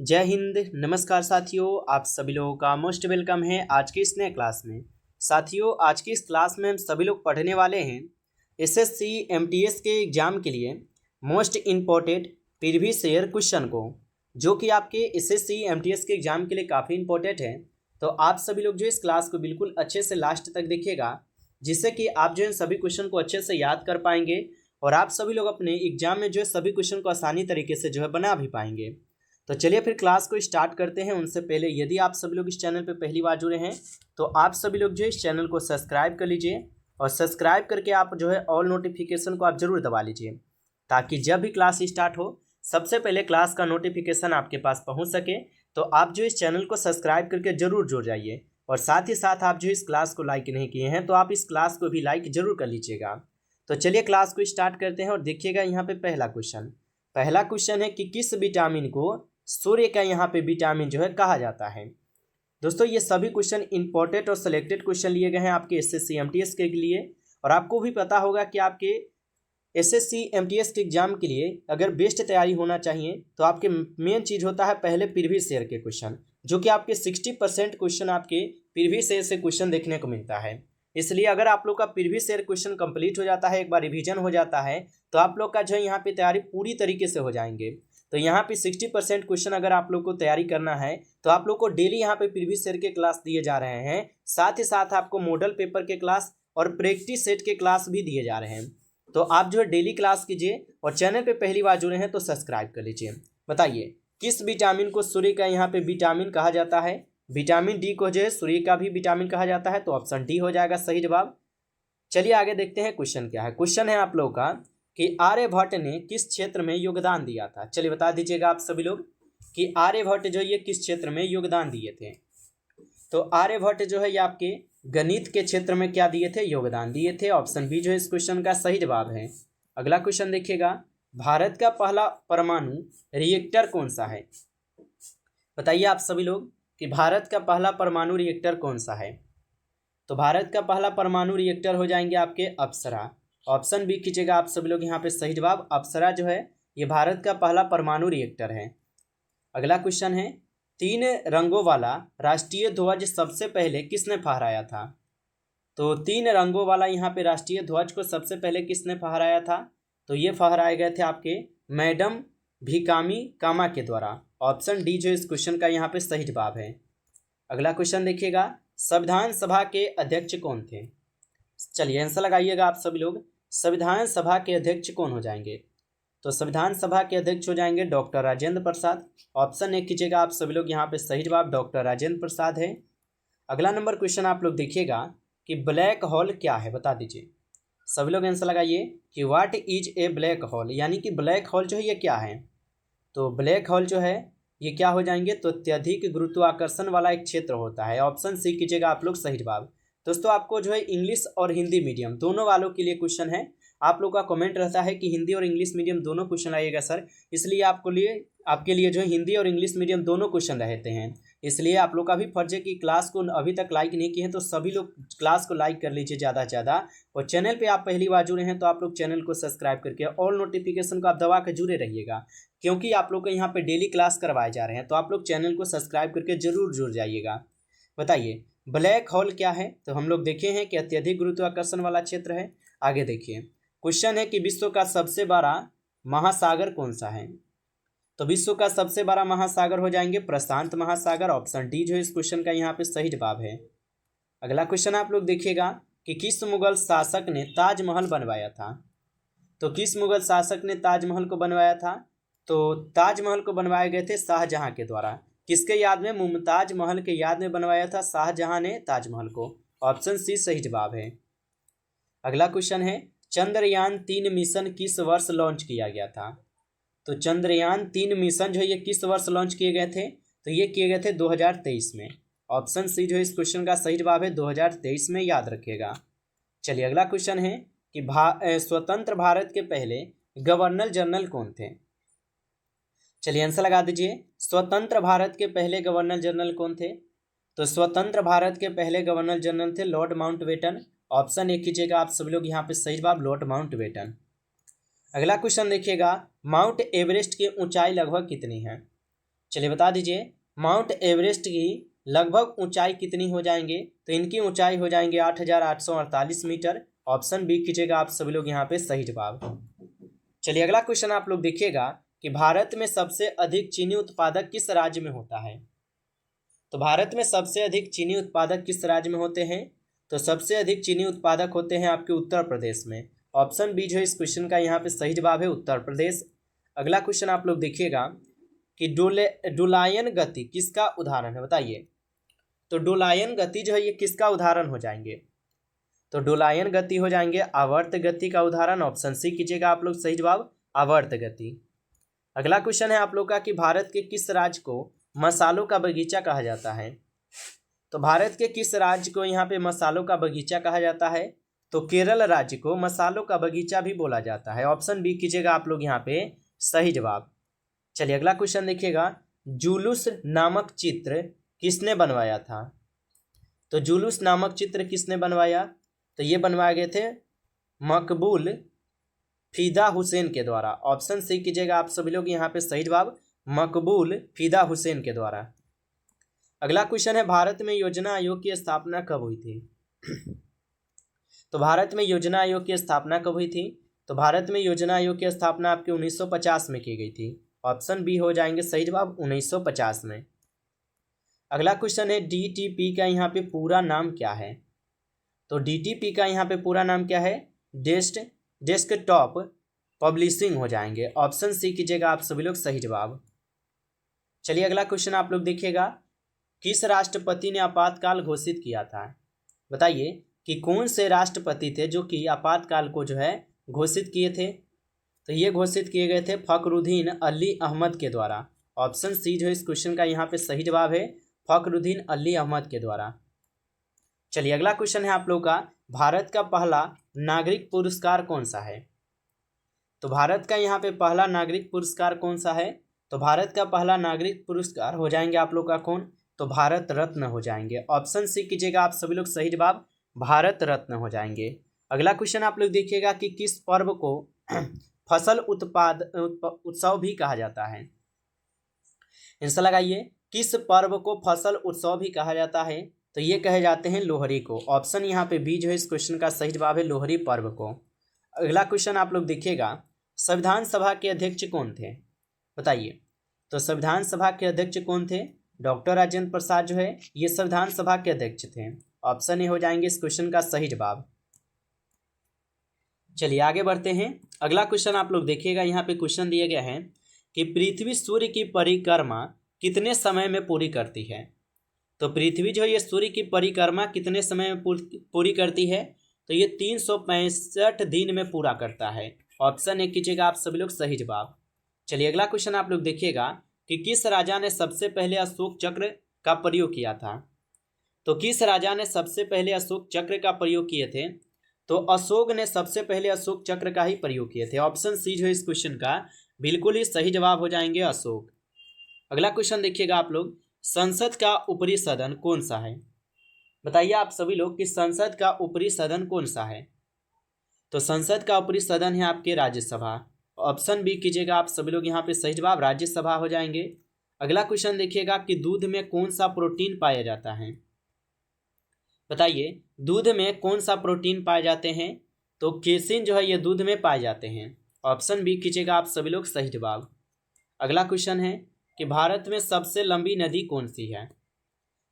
जय हिंद। नमस्कार साथियों, आप सभी लोगों का मोस्ट वेलकम है आज की इस नए क्लास में। साथियों, आज की इस क्लास में हम सभी लोग पढ़ने वाले हैं एसएससी एमटीएस के एग्ज़ाम के लिए most important previous year question को, जो कि आपके एसएससी एमटीएस के एग्ज़ाम के लिए काफ़ी इंपॉर्टेंट है। तो आप सभी लोग जो इस क्लास को बिल्कुल अच्छे से लास्ट तक देखिएगा, जिससे कि आप जो है सभी क्वेश्चन को अच्छे से याद कर पाएंगे और आप सभी लोग अपने एग्जाम में जो है सभी क्वेश्चन को आसानी तरीके से जो है बना भी पाएंगे। तो चलिए फिर क्लास को स्टार्ट करते हैं। उनसे पहले यदि आप सभी लोग इस चैनल पर पहली बार जुड़े हैं तो आप सभी लोग जो है इस चैनल को सब्सक्राइब कर लीजिए और सब्सक्राइब करके आप जो है ऑल नोटिफिकेशन को आप जरूर दबा लीजिए, ताकि जब भी क्लास स्टार्ट हो सबसे पहले क्लास का नोटिफिकेशन आपके पास पहुंच सके। तो आप जो इस चैनल को सब्सक्राइब करके जरूर जुड़ जाइए और साथ ही साथ आप जो इस क्लास को लाइक नहीं किए हैं तो आप इस क्लास को भी लाइक जरूर कर लीजिएगा। तो चलिए क्लास को स्टार्ट करते हैं और देखिएगा यहाँ पे पहला क्वेश्चन है कि किस विटामिन को सूर्य का यहाँ पे विटामिन जो है कहा जाता है। दोस्तों, ये सभी क्वेश्चन इंपॉर्टेंट और सिलेक्टेड क्वेश्चन लिए गए हैं आपके एसएससी एमटीएस के लिए। और आपको भी पता होगा कि आपके एसएससी एमटीएस के एग्जाम के लिए अगर बेस्ट तैयारी होना चाहिए तो आपके मेन चीज़ होता है पहले प्रीवियस ईयर के क्वेश्चन, जो कि आपके 60% क्वेश्चन आपके प्रीवियस ईयर से क्वेश्चन देखने को मिलता है। इसलिए अगर आप लोग का प्रीवियस ईयर क्वेश्चन कंप्लीट हो जाता है, एक बार रिवीजन हो जाता है, तो आप लोग का जो है यहाँ पे तैयारी पूरी तरीके से हो जाएंगे। तो यहाँ पे 60% क्वेश्चन अगर आप लोग को तैयारी करना है तो आप लोग को डेली यहाँ पे प्रीवियस ईयर के क्लास दिए जा रहे हैं, साथ ही साथ आपको मॉडल पेपर के क्लास और प्रैक्टिस सेट के क्लास भी दिए जा रहे हैं। तो आप जो है डेली क्लास कीजिए और चैनल पे पहली बार जुड़े हैं तो सब्सक्राइब कर लीजिए। बताइए किस विटामिन को सूर्य का यहाँ पे विटामिन कहा जाता है। विटामिन डी को जो है सूर्य का भी विटामिन कहा जाता है, तो ऑप्शन डी हो जाएगा सही जवाब। चलिए आगे देखते हैं क्वेश्चन क्या है। क्वेश्चन है आप लोगों का कि आर्यभट्ट ने किस क्षेत्र में योगदान दिया था। चलिए बता दीजिएगा आप सभी लोग कि आर्यभट्ट जो ये किस क्षेत्र में योगदान दिए थे। तो आर्यभट्ट जो है ये आपके गणित के क्षेत्र में क्या दिए थे, योगदान दिए थे। ऑप्शन बी जो है इस क्वेश्चन का सही जवाब है। अगला क्वेश्चन देखिएगा, भारत का पहला परमाणु रिएक्टर कौन सा है। बताइए आप सभी लोग कि भारत का पहला परमाणु रिएक्टर कौन सा है। तो भारत का पहला परमाणु रिएक्टर हो जाएंगे आपके अप्सरा। ऑप्शन बी कीजिएगा आप सभी लोग यहाँ पे सही जवाब। अप्सरा जो है ये भारत का पहला परमाणु रिएक्टर है। अगला क्वेश्चन है, 3 रंगों वाला राष्ट्रीय ध्वज सबसे पहले किसने फहराया था। तो 3 रंगों वाला यहाँ पे राष्ट्रीय ध्वज को सबसे पहले किसने फहराया था। तो ये फहराए गए थे आपके मैडम भिकामी कामा के द्वारा। ऑप्शन डी जो इस क्वेश्चन का यहाँ पे सही जवाब है। अगला क्वेश्चन देखिएगा, संविधान सभा के अध्यक्ष कौन थे। चलिए आंसर लगाइएगा आप सभी लोग, संविधान सभा के अध्यक्ष कौन हो जाएंगे। तो संविधान सभा के अध्यक्ष हो जाएंगे doctor Rajendra Prasad. Option A कीजिएगा आप सभी लोग, यहाँ पे सही जवाब डॉक्टर राजेंद्र प्रसाद है। अगला नंबर क्वेश्चन आप लोग देखिएगा कि ब्लैक होल क्या है, बता दीजिए। सभी लोग आंसर लगाइए कि what is a black hole, यानी कि ब्लैक होल जो है ये क्या है। तो ब्लैक होल जो है ये क्या हो जाएंगे, तो अत्यधिक गुरुत्वाकर्षण वाला एक क्षेत्र होता है। ऑप्शन सी कीजिएगा आप लोग सही जवाब। दोस्तों, आपको जो है इंग्लिश और हिंदी मीडियम दोनों वालों के लिए क्वेश्चन है। आप लोग का कमेंट रहता है कि हिंदी और इंग्लिश मीडियम दोनों क्वेश्चन आइएगा सर, इसलिए आपके लिए जो है हिंदी और इंग्लिश मीडियम दोनों क्वेश्चन रहते हैं। इसलिए आप लोग का भी फर्ज है कि क्लास को अभी तक लाइक नहीं किए हैं तो सभी लोग क्लास को लाइक कर लीजिए ज़्यादा से ज़्यादा। और चैनल पे आप पहली बार जुड़े हैं तो आप लोग चैनल को सब्सक्राइब करके ऑल नोटिफिकेशन को आप दबा कर जुड़े रहिएगा, क्योंकि आप लोग को यहाँ पे डेली क्लास करवाए जा रहे हैं। तो आप लोग चैनल को सब्सक्राइब करके जरूर जुड़ जाइएगा। बताइए ब्लैक होल क्या है। तो हम लोग देखे हैं कि अत्यधिक गुरुत्वाकर्षण वाला क्षेत्र है। आगे देखिए, क्वेश्चन है कि विश्व का सबसे बड़ा महासागर कौन सा है। तो विश्व का सबसे बड़ा महासागर हो जाएंगे प्रशांत महासागर। ऑप्शन डी जो इस क्वेश्चन का यहाँ पे सही जवाब है। अगला क्वेश्चन आप लोग देखिएगा कि किस मुगल शासक ने ताजमहल बनवाया था। तो किस मुगल शासक ने ताजमहल को बनवाया था। तो ताजमहल को बनवाए गए थे शाहजहां के द्वारा। किसके याद में, मुमताज महल के याद में बनवाया था शाहजहां ने ताजमहल को। ऑप्शन सी सही जवाब है। अगला क्वेश्चन है, चंद्रयान 3 मिशन किस वर्ष लॉन्च किया गया था। तो चंद्रयान 3 मिशन जो है ये किस वर्ष लॉन्च किए गए थे। तो ये किए गए थे 2023 में। ऑप्शन सी जो है इस क्वेश्चन का सही जवाब है, 2023 में, याद रखिएगा। चलिए अगला क्वेश्चन है कि स्वतंत्र भारत के पहले गवर्नर जनरल कौन थे। चलिए आंसर लगा दीजिए, स्वतंत्र भारत के पहले गवर्नर जनरल कौन थे। तो स्वतंत्र भारत के पहले गवर्नर जनरल थे लॉर्ड माउंटबेटन। ऑप्शन ए कीजिएगा आप सभी लोग, यहाँ पे सही जवाब लॉर्ड चलिए बता दीजिए, माउंट एवरेस्ट की लगभग ऊंचाई कितनी हो जाएंगे? तो इनकी ऊंचाई हो जाएंगे 8,848 मीटर। ऑप्शन बी कीजिएगा आप सभी लोग यहाँ पे सही जवाब। चलिए अगला क्वेश्चन आप लोग देखिएगा कि भारत में सबसे अधिक चीनी उत्पादक किस राज्य में होता है? तो भारत में सबसे अधिक चीनी उत्पादक किस राज्य में होते हैं? तो सबसे अधिक चीनी उत्पादक होते हैं आपके उत्तर प्रदेश में। ऑप्शन बी जो इस क्वेश्चन का यहाँ पे सही जवाब है, उत्तर प्रदेश। अगला क्वेश्चन आप लोग देखिएगा कि डोलायन गति किसका उदाहरण है? बताइए। तो डोलायन गति जो है ये किसका उदाहरण हो जाएंगे? तो डोलायन गति हो जाएंगे आवर्त गति का उदाहरण। ऑप्शन सी कीजिएगा आप लोग सही जवाब, आवर्त गति। अगला क्वेश्चन है आप लोग का कि भारत के किस राज्य को मसालों का बगीचा कहा जाता है? तो भारत के किस राज्य को यहाँ पे मसालों का बगीचा कहा जाता है? तो केरल राज्य को मसालों का बगीचा भी बोला जाता है। ऑप्शन बी कीजिएगा आप लोग यहाँ पे सही जवाब। चलिए अगला क्वेश्चन देखिएगा, जुलूस नामक चित्र किसने बनवाया था? तो जुलूस नामक चित्र किसने बनवाया? तो ये बनवाए गए थे मकबूल फिदा हुसैन के द्वारा। ऑप्शन सी कीजिएगा आप सभी लोग यहाँ पे सही जवाब, मकबूल फिदा हुसैन के द्वारा। अगला क्वेश्चन है, भारत में योजना आयोग की स्थापना कब हुई थी? तो भारत में योजना आयोग की स्थापना कब हुई थी? तो भारत में योजना आयोग की स्थापना आपके 1950 में की गई थी। ऑप्शन बी हो जाएंगे सही जवाब, 1950 में। अगला क्वेश्चन है, डीटीपी का यहाँ पे पूरा नाम क्या है? तो डीटीपी का यहाँ पे पूरा नाम क्या है? डेस्कटॉप पब्लिशिंग हो जाएंगे। ऑप्शन सी कीजिएगा आप सभी लोग सही जवाब। चलिए अगला क्वेश्चन आप लोग देखिएगा, किस राष्ट्रपति ने आपातकाल घोषित किया था? बताइए कि कौन से राष्ट्रपति थे जो कि आपातकाल को जो है घोषित किए थे? तो ये घोषित किए गए थे फखरुद्दीन अली अहमद के द्वारा। ऑप्शन सी जो इस क्वेश्चन का यहाँ पे सही जवाब है, फखरुद्दीन अली अहमद के द्वारा। चलिए अगला क्वेश्चन है आप लोग का, भारत का पहला नागरिक पुरस्कार कौन सा है? तो भारत का यहाँ पे पहला नागरिक पुरस्कार कौन सा है? तो भारत का पहला नागरिक पुरस्कार हो जाएंगे आप लोग का कौन? तो भारत रत्न हो जाएंगे। ऑप्शन सी कीजिएगा आप सभी लोग सही जवाब, भारत रत्न हो जाएंगे। अगला क्वेश्चन आप लोग देखिएगा कि किस पर्व को फसल उत्सव भी कहा जाता है? आंसर लगाइए, किस पर्व को फसल उत्सव भी कहा जाता है? तो ये कहे जाते हैं लोहड़ी को। ऑप्शन यहाँ पे बी जो है इस क्वेश्चन का सही जवाब है, लोहड़ी पर्व को। अगला क्वेश्चन आप लोग देखिएगा, संविधान सभा के अध्यक्ष कौन थे? बताइए। तो संविधान सभा के अध्यक्ष कौन थे? डॉक्टर राजेंद्र प्रसाद जो है ये संविधान सभा के अध्यक्ष थे। ऑप्शन ए हो जाएंगे इस क्वेश्चन का सही जवाब। चलिए आगे बढ़ते हैं। अगला क्वेश्चन आप लोग देखिएगा, यहाँ पे क्वेश्चन दिया गया है कि पृथ्वी सूर्य की परिक्रमा कितने समय में पूरी करती है? तो पृथ्वी जो है ये सूर्य की परिक्रमा कितने समय में पूरी करती है? तो ये 365 दिन में पूरा करता है। ऑप्शन ए कीजिएगा आप सभी लोग सही जवाब। चलिए अगला क्वेश्चन आप लोग देखिएगा कि किस राजा ने सबसे पहले अशोक चक्र का प्रयोग किया था? तो किस राजा ने सबसे पहले अशोक चक्र का प्रयोग किए थे? तो अशोक ने सबसे पहले अशोक चक्र का ही प्रयोग किए थे। ऑप्शन सी जो है इस क्वेश्चन का बिल्कुल ही सही जवाब हो जाएंगे, अशोक। अगला क्वेश्चन देखिएगा आप लोग, संसद का ऊपरी सदन कौन सा है? बताइए आप सभी लोग कि संसद का ऊपरी सदन कौन सा है? तो संसद का ऊपरी सदन है आपके राज्यसभा। ऑप्शन बी कीजिएगा आप सभी लोग यहाँ पे सही जवाब, राज्यसभा हो जाएंगे। अगला क्वेश्चन देखिएगा कि दूध में कौन सा प्रोटीन पाया जाता है? बताइए दूध में कौन सा प्रोटीन पाए जाते हैं? तो केसिन जो है ये दूध में पाए जाते हैं। ऑप्शन बी कीजिएगा आप सभी लोग सही जवाब। अगला क्वेश्चन है कि भारत में सबसे लंबी नदी कौन सी है?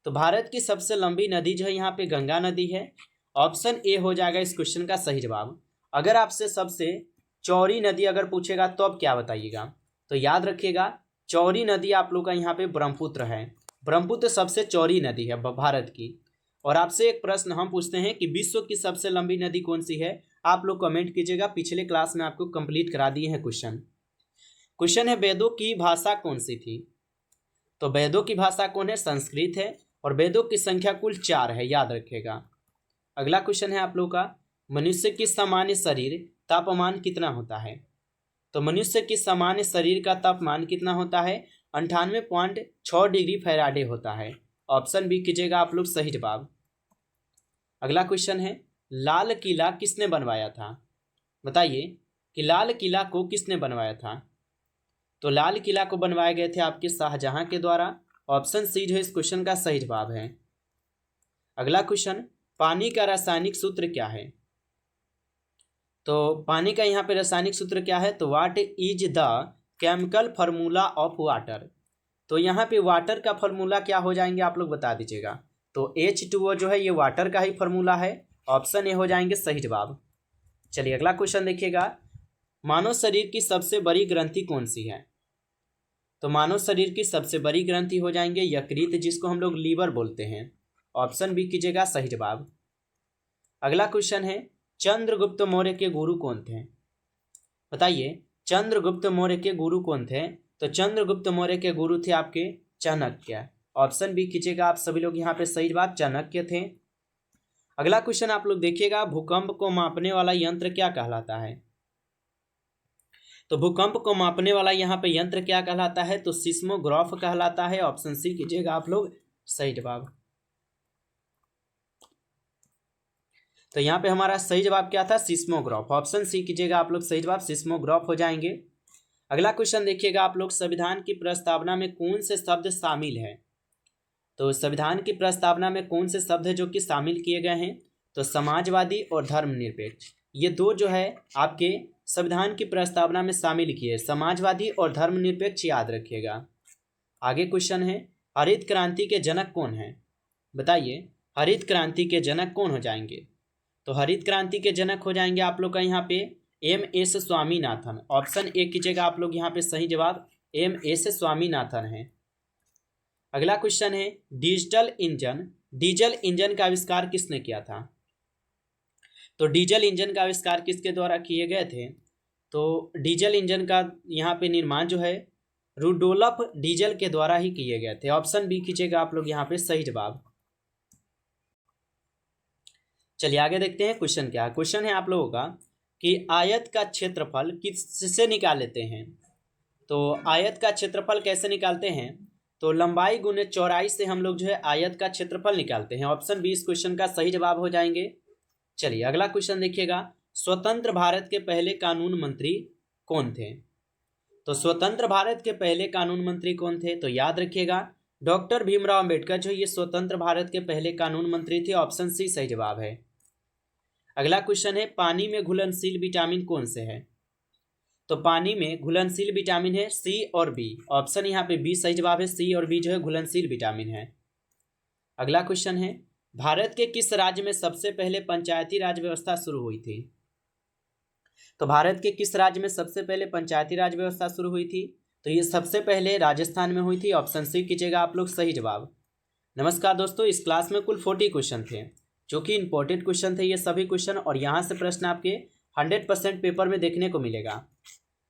तो भारत की सबसे लंबी नदी जो है यहाँ पे गंगा नदी है। ऑप्शन ए हो जाएगा इस क्वेश्चन का सही जवाब। अगर आपसे सबसे चौड़ी नदी अगर पूछेगा तो अब क्या बताइएगा? तो याद रखिएगा, चौड़ी नदी आप लोग का यहाँ पे ब्रह्मपुत्र है। ब्रह्मपुत्र सबसे चौड़ी नदी है भारत की। और आपसे एक प्रश्न हम पूछते हैं कि विश्व की सबसे लंबी नदी कौन सी है? आप लोग कमेंट कीजिएगा, पिछले क्लास में आपको कंप्लीट करा दिए हैं क्वेश्चन है वेदों की भाषा कौन सी थी? तो वेदों की भाषा कौन है? संस्कृत है। और वेदों की संख्या कुल 4 है, याद रखिएगा। अगला क्वेश्चन है आप लोग का, मनुष्य की सामान्य शरीर तापमान कितना होता है? तो मनुष्य की सामान्य शरीर का तापमान कितना होता है? 98.6 डिग्री फ़ारेनहाइट होता है। ऑप्शन बी कीजिएगा आप लोग सही जवाब। अगला क्वेश्चन है, लाल किला किसने बनवाया था? बताइए कि लाल किला को किसने बनवाया था? तो लाल किला को बनवाए गए थे आपके शाहजहां के द्वारा। ऑप्शन सी जो है इस क्वेश्चन का सही जवाब है। अगला क्वेश्चन, पानी का रासायनिक सूत्र क्या है? तो पानी का यहाँ पे रासायनिक सूत्र क्या है? तो what is the chemical formula of water? तो यहाँ पे वाटर का फार्मूला क्या हो जाएंगे आप लोग बता दीजिएगा। तो H2O जो है ये वाटर का ही फार्मूला है। ऑप्शन ए हो जाएंगे सही जवाब। चलिए अगला क्वेश्चन देखिएगा, मानव शरीर की सबसे बड़ी ग्रंथि कौन सी है? तो मानव शरीर की सबसे बड़ी ग्रंथि हो जाएंगे यकृत, जिसको हम लोग लीवर बोलते हैं। ऑप्शन बी कीजिएगा सही जवाब। अगला क्वेश्चन है, चंद्रगुप्त मौर्य के गुरु कौन थे? बताइए, चंद्रगुप्त मौर्य के गुरु कौन थे? तो चंद्रगुप्त मौर्य के गुरु थे आपके चाणक्य। ऑप्शन बी कीजिएगा आप सभी लोग यहाँ पे सही जवाब चाणक्य थे। अगला क्वेश्चन आप लोग देखिएगा, भूकंप को मापने वाला यंत्र क्या कहलाता है? तो भूकंप को मापने वाला यहाँ पे यंत्र क्या कहलाता है? तो सिस्मोग्राफ कहलाता है। ऑप्शन सी कीजिएगा आप लोग सही जवाब। तो यहाँ पे हमारा सही जवाब क्या था? सिस्मोग्राफ। ऑप्शन सी कीजिएगा आप लोग सही जवाब, सिस्मोग्राफ हो जाएंगे। अगला क्वेश्चन देखिएगा आप लोग, संविधान की प्रस्तावना में कौन से शब्द शामिल है? तो संविधान की प्रस्तावना में कौन से शब्द है जो कि शामिल किए गए हैं? तो समाजवादी और धर्मनिरपेक्ष, ये दो जो है आपके संविधान की प्रस्तावना में शामिल किए, समाजवादी और धर्मनिरपेक्ष, याद रखिएगा। आगे क्वेश्चन है, हरित क्रांति के जनक कौन है? बताइए, हरित क्रांति के जनक कौन हो जाएंगे? तो हरित क्रांति के जनक हो जाएंगे आप लोग का यहाँ पे MS स्वामीनाथन। ऑप्शन ए कीजिएगा आप लोग यहाँ पे सही जवाब, MS स्वामीनाथन है। अगला क्वेश्चन है, डीजल इंजन का आविष्कार किसने किया था? तो डीजल इंजन का आविष्कार किसके द्वारा किए गए थे? तो डीजल इंजन का यहाँ पे निर्माण जो है रुडोल्फ डीजल के द्वारा ही किए गए थे। ऑप्शन बी कीजिएगा आप लोग यहाँ पे सही जवाब। चलिए आगे देखते हैं क्वेश्चन क्या। क्वेश्चन है आप लोगों का कि आयत का क्षेत्रफल किससे निकाल लेते हैं? तो आयत का क्षेत्रफल कैसे निकालते हैं? तो लंबाई गुने चौड़ाई से हम लोग जो है आयत का क्षेत्रफल निकालते हैं। ऑप्शन बी इस क्वेश्चन का सही जवाब हो जाएंगे। चलिए अगला क्वेश्चन देखिएगा, स्वतंत्र भारत के पहले कानून मंत्री कौन थे? तो स्वतंत्र भारत के पहले कानून मंत्री कौन थे? तो याद रखिएगा डॉक्टर भीमराव अंबेडकर जो ये स्वतंत्र भारत के पहले कानून मंत्री थे। ऑप्शन सी सही जवाब है। अगला क्वेश्चन है, पानी में घुलनशील विटामिन कौन से है? तो पानी में घुलनशील विटामिन है सी और बी। ऑप्शन यहाँ पे बी सही जवाब है, सी और बी जो है घुलनशील विटामिन है। अगला क्वेश्चन है, भारत के किस राज्य में सबसे पहले पंचायती राज व्यवस्था शुरू हुई थी? तो भारत के किस राज्य में सबसे पहले पंचायती राज व्यवस्था शुरू हुई थी? तो ये सबसे पहले राजस्थान में हुई थी। ऑप्शन सी कीजिएगा आप लोग सही जवाब। नमस्कार दोस्तों, इस क्लास में कुल 40 क्वेश्चन थे जो कि इंपॉर्टेंट क्वेश्चन थे ये सभी क्वेश्चन, और यहाँ से प्रश्न आपके 100% पेपर में देखने को मिलेगा।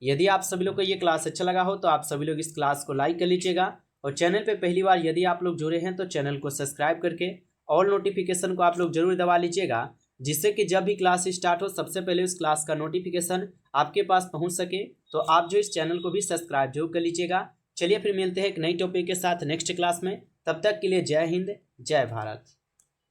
यदि आप सभी लोग को ये क्लास अच्छा लगा हो तो आप सभी लोग इस क्लास को लाइक कर लीजिएगा, और चैनल पे पहली बार यदि आप लोग जुड़े हैं तो चैनल को सब्सक्राइब करके ऑल नोटिफिकेशन को आप लोग जरूर दबा लीजिएगा, जिससे कि जब भी क्लास स्टार्ट हो सबसे पहले उस क्लास का नोटिफिकेशन आपके पास पहुँच सके। तो आप जो इस चैनल को भी सब्सक्राइब जरूर कर लीजिएगा। चलिए फिर मिलते हैं एक नई टॉपिक के साथ नेक्स्ट क्लास में। तब तक के लिए जय हिंद, जय भारत।